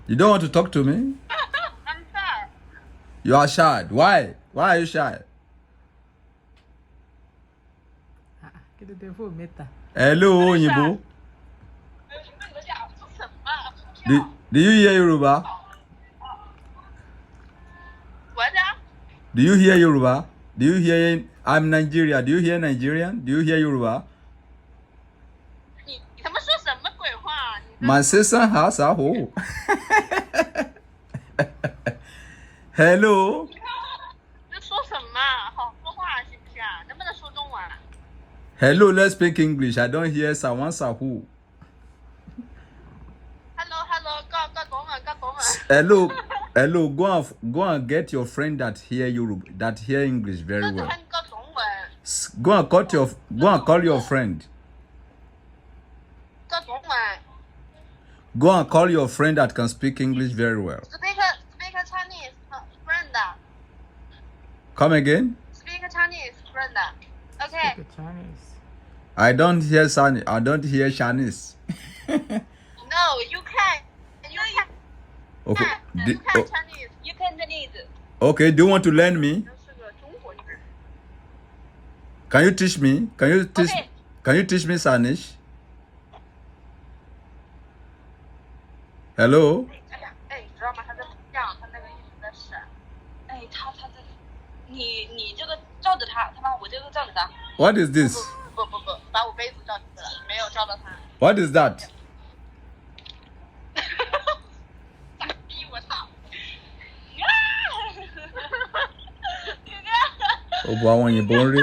You don't want to talk to me? I'm shy. You are shy. Why? Why are you shy? Hello, Oyinbo. Do you hear Yoruba? What? Do you hear Yoruba? Do you hear? I'm Nigeria. Do you hear Nigerian? Do you hear Yoruba? 你他妈说什么鬼话？你这 My sister has a hole. Hello. 这说什么啊？好说话行不行啊？能不能说中文啊？ Hello, let's speak English. I don't hear someone sahu. Hello，講中文，講中文。 Hello, hello. Go and get your friend that hear Yoruba, that hear English very 這 well. 係講中文， Go and call your friend. 講中文。 Go and call your friend that can speak English very well. Speak Chinese, friend. Come again? Speak Chinese, friend. Okay. I don't hear Chinese. I don't hear Chinese. No, you can. You can. Okay. You can Chinese. You can Chinese. Okay. Do you want to learn me? 是个中国人。 Can you teach me? Okay. Can you teach me Spanish? Hello. 哎呀，哎，你知道吗？他在讲，他那个意思是，哎，他这，你这个照着他，他把我这个照着他。 What is this? 不，把我杯子照着了，没有照到他。 What is that? 傻逼，我操！Oh, boy, when you're born.